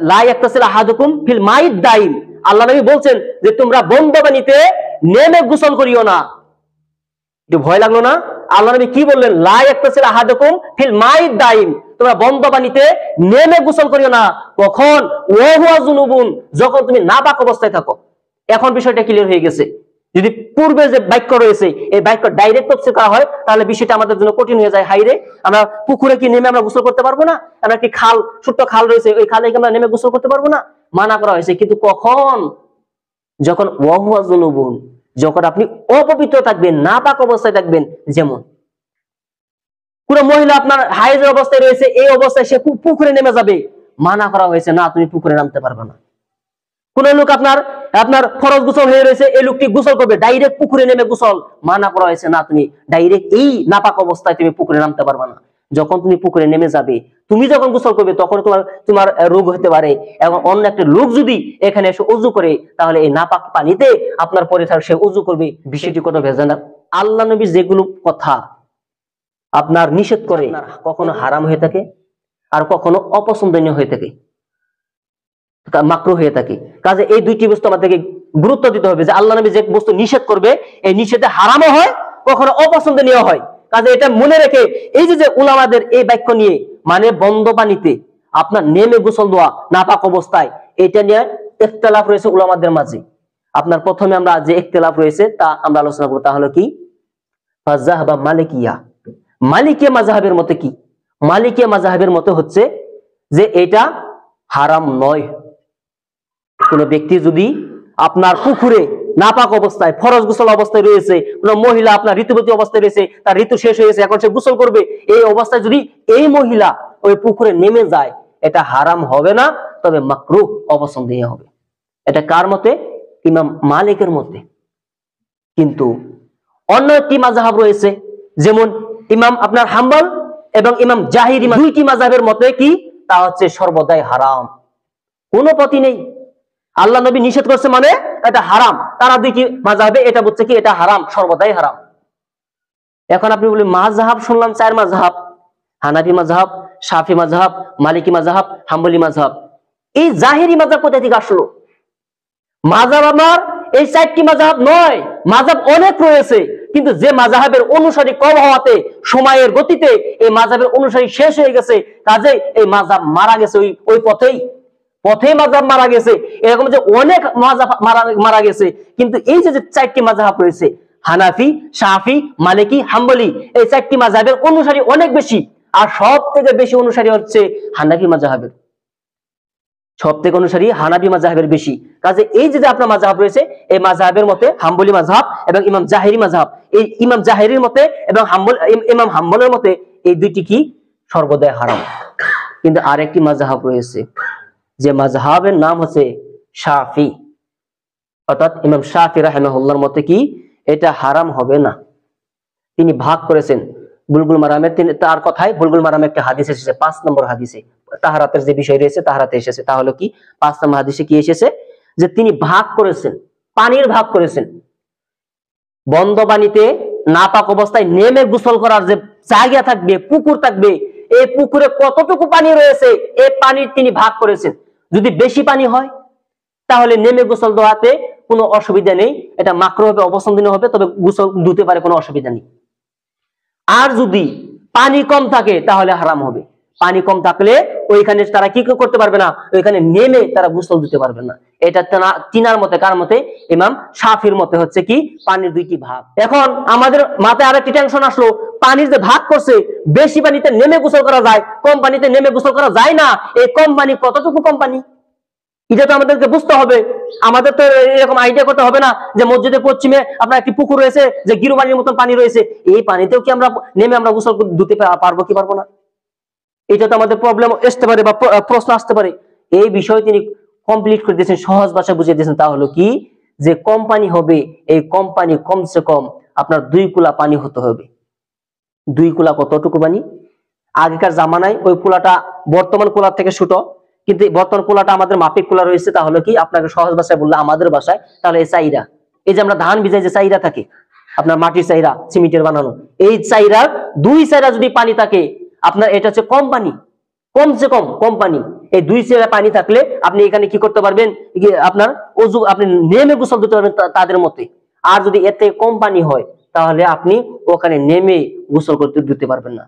লা ইয়াক্তাসিল আহাদুকুম ফিল মাইদ দাইম, আল্লাহ নবী বলছেন যে তোমরা বন্ধ পানিতে নেমে গোসল করিও না। একটু ভয় লাগলো না? আল্লাহ নবী কি বললেন? লা ইয়াক্তাসিল আহাদুকুম ফিল মাইদ দাইম, তোমরা বন্ধ পানিতে নেমে গোসল করিও না। কখন? ওয়া হুয়া জুনুবুন, যখন তুমি নাপাক অবস্থায় থাকো। এখন বিষয়টা ক্লিয়ার হয়ে গেছে। যদি পূর্বে যে বাক্য রয়েছে এই বাক্য ডাইরেক্ট তাফসীর করা হয় তাহলে বিষয়টা আমাদের জন্য কঠিন হয়ে যায়। হাইরে, আমরা পুকুরে কি নেমে আমরা গোসল করতে পারবো না? আমরা একটি খাল, ছোট্ট খাল রয়েছে, ওই খালে কি আমরা নেমে গোসল করতে পারবো না? মানা করা হয়েছে। কিন্তু কখন? যখন ওয়া হুয়া জুনুবুন, যখন আপনি অপবিত্র থাকবেন, নাপাক অবস্থায় থাকবেন। যেমন কোন মহিলা আপনার হাইজের অবস্থায় রয়েছে, এই অবস্থায় সে পুকুরে নেমে যাবে, মানা করা হয়েছে, না তুমি পুকুরে নামতে পারবে না। কোন লোক আপনার ফরজ গোসল হয়ে রয়েছে, এই লোকটি গোসল করবে, ডাইরেক্ট পুকুরে নেমে গোসল, মানা করা হয়েছে, না তুমি ডাইরেক্ট এই নাপাক অবস্থায় তুমি পুকুরে নামতে পারবে না। যখন তুমি পুকুরে নেমে যাবে, তুমি যখন গোসল করবে তখন তোমার রোগ হতে পারে, এবং অন্য একটা লোক যদি এখানে এসে উযু করে তাহলে এই নাপাক পানিতে আপনার পরে সে উযু করবে। বিষয়টি কোনো ভেজাল না। আল্লাহ নবী যেগুলো কথা আপনার নিষেধ করে, কখনো হারাম হয়ে থাকে আর কখনো অপছন্দনীয় হয়ে থাকে, মাকরুহ হয়ে থাকে। কাজে এই দুইটি বস্তু আমাদেরকে গুরুত্ব দিতে হবে যে আল্লাহ নবী যে বস্তু নিষেধ করবে এই নিষেধে হারামও হয়, কখনো অপছন্দনীয় হয়। কাজে এটা মনে রেখে এই যে উলামাদের এই বাক্য নিয়ে, মানে বন্ধ পানিতে আপনার নেমে গোসল দেওয়া নাপাক অবস্থায়, এটা নিয়ে ইখতিলাফ রয়েছে উলামাদের মাঝে। আপনার প্রথমে আমরা যে ইখতিলাফ রয়েছে তা আমরা আলোচনা করব। তা হলো কি? ফাযাহাবা মালিকিয়া, মালিকিয়া মাযহাবের মতে কি? মালিকিয়া মাযহাবের মতে হচ্ছে যে এটা হারাম নয়। কোন ব্যক্তি যদি আপনার পুকুরে নাপাক অবস্থায় ফরজ গোসল অবস্থায় রয়েছে, কোন মহিলা আপনার ঋতুবতী অবস্থায় রয়েছে, তার ঋতু শেষ হয়েছে, এখন সে গোসল করবে, এই অবস্থায় যদি এই মহিলা ওই পুকুরে নেমে যায়, এটা হারাম হবে না, তবে মাকরুহ, অপছন্দনীয় হবে। এটা কার মতে? ইমাম মালিকের মতে। কিন্তু অন্য একটি মাযহাব রয়েছে, যেমন ইমাম আপনার হাম্বল এবং ইমাম জাহিরি, দুইটি মাযহাবের মতে কি? তা হচ্ছে সর্বদাই হারাম, কোনো পথই নেই। আল্লাহ নবী নিষেধ করছে মানে এটা হারাম। তারা দুইটি মাযহাবে এটা বলছে কি এটা হারাম, সর্বদাই হারাম। এখন আপনি বলেন মাযহাব শুনলাম চার মাযহাব, হানাফি মাযহাব, শাফি মাযহাব, মালিকি মাযহাব, হাম্বলি মাযহাব। এই জাহিরি মাযহাব কোথা থেকে আসলো? মাযহাব আমার এই চারটি মাযহাব নয়, মাযহাব অনেক রয়েছে, কিন্তু যে মাযহাবের অনুসারী কম হওয়াতে সময়ের গতিতে এই মাযহাবের অনুসারী শেষ হয়ে গেছে, কাজেই এই মাযহাব মারা গেছে, ওই পথেই মাযহাব মারা গেছে। এরকম যে অনেক মাযহাব মারা গেছে, কিন্তু এই যে চারটি মাযহাব রয়েছে, হানাফি, শাফি, মালিকি, হাম্বলি, এই চারটি মাযহাবের অনুসারী অনেক বেশি। আর সব থেকে বেশি অনুসারী হচ্ছে হানাফি মাযহাবের, সব থেকে অনুসারী হানাফি মাযহাবের বেশি। কাজে এই যে আপনার মাযহাব রয়েছে, এই মাযহাবের মতে হাম্বলি মাযহাব এবং ইমাম জাহিরি মাযহাব, এই ইমাম জাহিরির মতে এবং ইমাম হাম্বলের মতে এই দুইটি কি? সর্বদাই হারাম। কিন্তু আরেকটি মাযহাব রয়েছে, যে মাযহাবের নাম হচ্ছে শাফি, অর্থাৎ ইমাম শাফি রাহিমাহুল্লাহর মতে কি এটা হারাম হবে না। তিনি ভাগ করেছেন বুলবুল মারামের, তার কথায় বুলবুল মারামে একটা হাদিস এসেছে, 5 নম্বর হাদিসে, তাহারাতের যে বিষয় রয়েছে তাহারাতে এসেছে। তাহলে কি 5 নম্বর হাদিসে কি এসেছে? যে তিনি ভাগ করেছেন, পানির ভাগ করেছেন। বন্ধ পানিতে নাপাক অবস্থায় নেমে গোসল করার যে জায়গা থাকবে, পুকুর থাকবে, এই পুকুরে কতটুকু পানি রয়েছে এই পানির তিনি ভাগ করেছেন। যদি বেশি পানি হয় তাহলে নেমে গোসল দেওয়াতে কোনো অসুবিধা নেই, এটা মাকরুহ হবে, অপছন্দনীয় হবে, তবে গোসল ধুতে পারে, কোনো অসুবিধা নেই। আর যদি পানি কম থাকে তাহলে হারাম হবে। পানি কম থাকলে ওইখানে তারা কি করতে পারবে না, ওইখানে নেমে তারা গোসল দিতে পারবে না। এটা তিনার মতে, কার মতে? ইমাম শাফির মতে হচ্ছে কি পানির দুইটি ভাগ। এখন আমাদের মাথায় আরেকটি টেনশন আসলো, পানির যে ভাগ করছে, বেশি পানিতে নেমে গোসল করা যায়, কম পানিতে নেমে গোসল করা যায় না। এই কম পানি কতটুকু কম পানি, এটা তো আমাদেরকে বুঝতে হবে। আমাদের তো এরকম আইডিয়া করতে হবে না যে মসজিদের পশ্চিমে আপনার একটি পুকুর রয়েছে, যে গিরুবানির মতন পানি রয়েছে, এই পানিতেও কি আমরা নেমে আমরা গোসল ধুতে পারবো কি পারবো না? এটা তো আমাদের প্রবলেম আসতে পারে বা প্রশ্ন আসতে পারে। এই বিষয় তিনি কমপ্লিট করে দিয়েছেন, সহজ ভাষায় বুঝিয়ে দিয়েছেন। তা হলো কি, যে কম পানি হবে, এই কম পানি কমসে কম আপনার 2 কুলা পানি হতে হবে। 2 কুলা কতটুকু পানি? আগেকার জামানায় ওই কুলাটা বর্তমান কুলার থেকে ছোট, কিন্তু বর্তমান কুলাটা আমাদের মাপিক কুলা রয়েছে। তাহলে কি আপনাকে সহজ ভাষায় বললে, আমাদের ভাষায়, তাহলে এই চাইরা, এই যে আমরা ধান ভিজাই যে চাইরা থাকে, আপনার মাটির চাইরা, সিমেন্টের বানানো, এই চাইরার 2 চাইরা যদি পানি থাকে আপনার, এটা হচ্ছে কম পানি। কমসে কম কম পানি, এই 2 চেলা পানি থাকলে আপনি এখানে কি করতে পারবেন, আপনার ওযু আপনি নেমে গোসল দিতে পারবেন তাদের মতে। আর যদি এতে কম পানি হয় তাহলে আপনি ওখানে নেমে গোসল করতে দিতে পারবেন না।